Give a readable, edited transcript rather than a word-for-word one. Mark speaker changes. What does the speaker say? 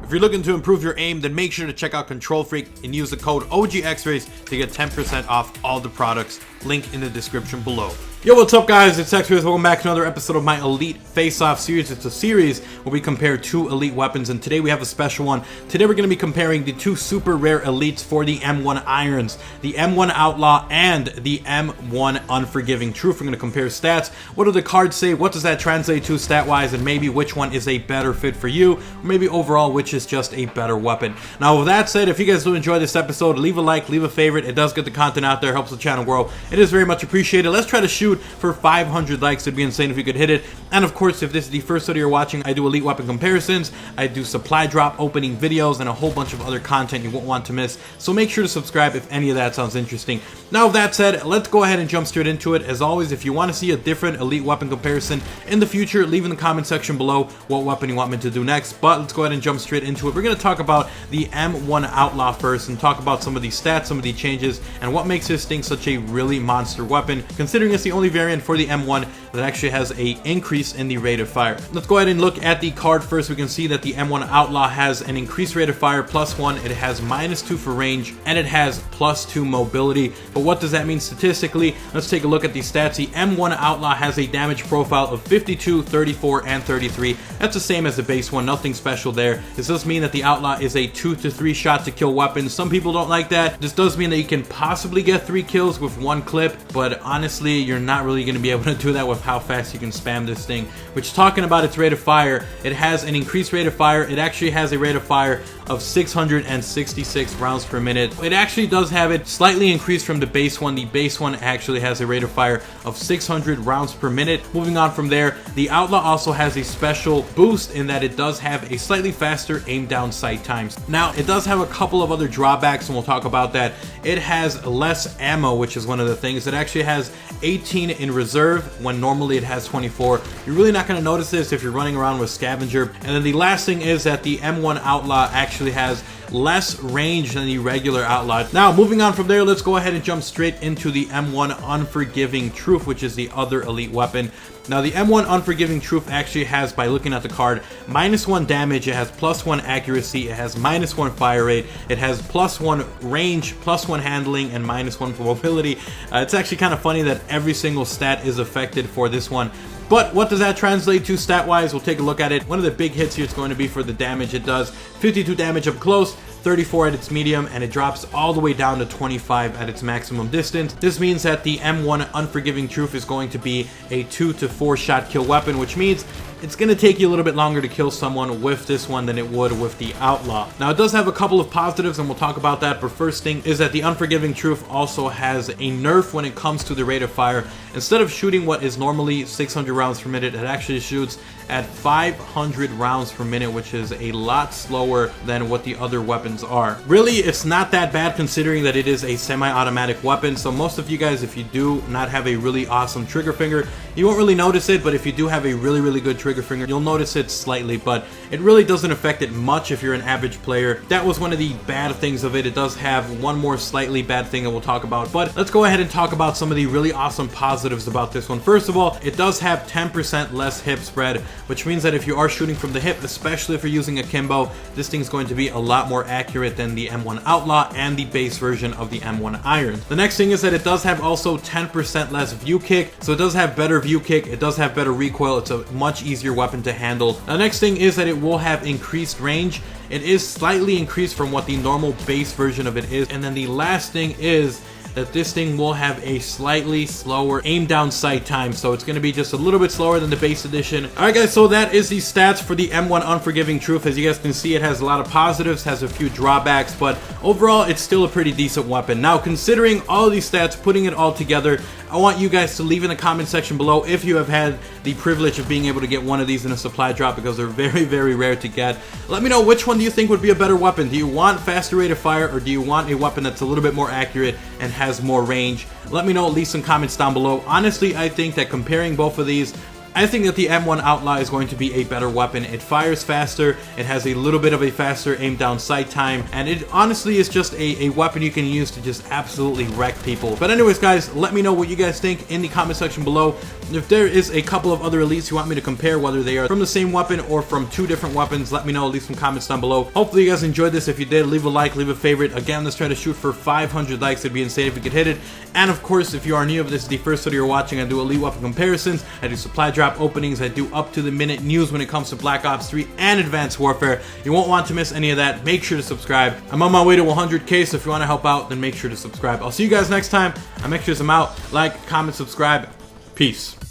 Speaker 1: If you're looking to improve your aim, then make sure to check out Control Freak and use the code OGXRAYZ to get 10% off all the products. Link in the description below. Yo, what's up guys, it's XRAYZ. Welcome back to another episode of my Elite Face-Off series. It's a series where we compare two elite weapons, and today we have a special one. Today we're going to be comparing the two super rare elites for the M1 Irons, the M1 Outlaw and the M1 Unforgiving Truth. We're going to compare stats. What do the cards say? What does that translate to stat-wise? And maybe which one is a better fit for you, or maybe overall which is just a better weapon. Now with that said, if you guys do enjoy this episode, leave a like, leave a favorite. It does get the content out there, helps the channel grow. It is very much appreciated. Let's try to shoot for 500 likes. It'd be insane if you could hit it. And of course, if this is the first video you're watching, I do elite weapon comparisons, I do supply drop opening videos, and a whole bunch of other content you won't want to miss. So make sure to subscribe if any of that sounds interesting. Now with that said, let's go ahead and jump straight into it. As always, if you want to see a different elite weapon comparison in the future, leave in the comment section below what weapon you want me to do next. But let's go ahead and jump straight into it. We're going to talk about the M1 Outlaw first and talk about some of the stats, some of the changes, and what makes this thing such a really monster weapon, considering it's the only variant for the M1 that actually has a increase in the rate of fire. Let's go ahead and look at the card first. We can see that the M1 Outlaw has an increased rate of fire +1, it has -2 for range, and it has +2 mobility. But what does that mean statistically? Let's take a look at the stats. The M1 Outlaw has a damage profile of 52, 34, and 33. That's the same as the base one, nothing special there. This does mean that the Outlaw is a 2 to 3 shot to kill weapon. Some people don't like that. This does mean that you can possibly get 3 kills with 1 clip, but honestly, you're not really going to be able to do that with how fast you can spam this thing. Which, talking about its rate of fire, it has an increased rate of fire. It actually has a rate of fire of 666 rounds per minute. It actually does have it slightly increased from the base one. The base one actually has a rate of fire of 600 rounds per minute. Moving on from there, the Outlaw also has a special boost in that it does have a slightly faster aim down sight times. Now, it does have a couple of other drawbacks, and we'll talk about that. It has less ammo, which is one of the things. It actually has 18 in reserve when normally it has 24. You're really not going to notice this if you're running around with Scavenger. And then the last thing is that the M1 Outlaw actually has less range than the regular Outlaw. Now, moving on from there, let's go ahead and jump straight into the M1 Unforgiving Truth, which is the other elite weapon. Now, the M1 Unforgiving Truth actually has, by looking at the card, -1 damage, it has +1 accuracy, it has -1 fire rate, it has +1 range, +1 handling, and -1 for mobility. It's actually kind of funny that every single stat is affected for this one. But what does that translate to stat-wise? We'll take a look at it. One of the big hits here is going to be for the damage. It does 52 damage up close, 34 at its medium, and it drops all the way down to 25 at its maximum distance. This means that the M1 Unforgiving Truth is going to be a 2 to 4 shot kill weapon, which means it's going to take you a little bit longer to kill someone with this one than it would with the Outlaw. Now, it does have a couple of positives, and we'll talk about that, but first thing is that the Unforgiving Truth also has a nerf when it comes to the rate of fire. Instead of shooting what is normally 600 rounds per minute, it actually shoots at 500 rounds per minute, which is a lot slower than what the other weapons are. Really, it's not that bad considering that it is a semi-automatic weapon, so most of you guys, if you do not have a really awesome trigger finger, you won't really notice it, but if you do have a really good trigger finger, you'll notice it slightly, but it really doesn't affect it much if you're an average player. That was one of the bad things of it. It does have one more slightly bad thing that we'll talk about, but let's go ahead and talk about some of the really awesome positives about this one. First of all, it does have 10% less hip spread, which means that if you are shooting from the hip, especially if you're using a Kimbo, this thing's going to be a lot more accurate than the M1 Outlaw and the base version of the M1 Iron. The next thing is that it does have also 10% less view kick, so it does have better view kick, it does have better recoil, it's a much easier weapon to handle. The next thing is that it will have increased range. It is slightly increased from what the normal base version of it is. And then the last thing is that this thing will have a slightly slower aim down sight time, so it's going to be just a little bit slower than the base edition. Alright guys, so that is the stats for the M1 Unforgiving Truth. As you guys can see, it has a lot of positives, has a few drawbacks, but overall it's still a pretty decent weapon. Now, considering all of these stats, putting it all together, I want you guys to leave in the comment section below if you have had the privilege of being able to get one of these in a supply drop, because they're very rare to get. Let me know, which one do you think would be a better weapon? Do you want faster rate of fire, or do you want a weapon that's a little bit more accurate and has more range? Let me know, leave some comments down below. Honestly, I think that comparing both of these, I think that the M1 Outlaw is going to be a better weapon. It fires faster, it has a little bit of a faster aim down sight time, and it honestly is just a weapon you can use to just absolutely wreck people. But anyways guys, let me know what you guys think in the comment section below. If there is a couple of other elites you want me to compare, whether they are from the same weapon or from two different weapons, let me know, leave some comments down below. Hopefully you guys enjoyed this. If you did, leave a like, leave a favorite. Again, let's try to shoot for 500 likes. It'd be insane if we could hit it. And of course, if you are new, if this is the first video you're watching, I do elite weapon comparisons, I do supply drop openings, I do up to the minute news when it comes to Black Ops 3 and Advanced Warfare. You won't want to miss any of that. Make sure to subscribe. I'm on my way to 100K, so if you want to help out, then make sure to subscribe. I'll see you guys next time. I'm Xrays, I'm out. Like, comment, subscribe. Peace.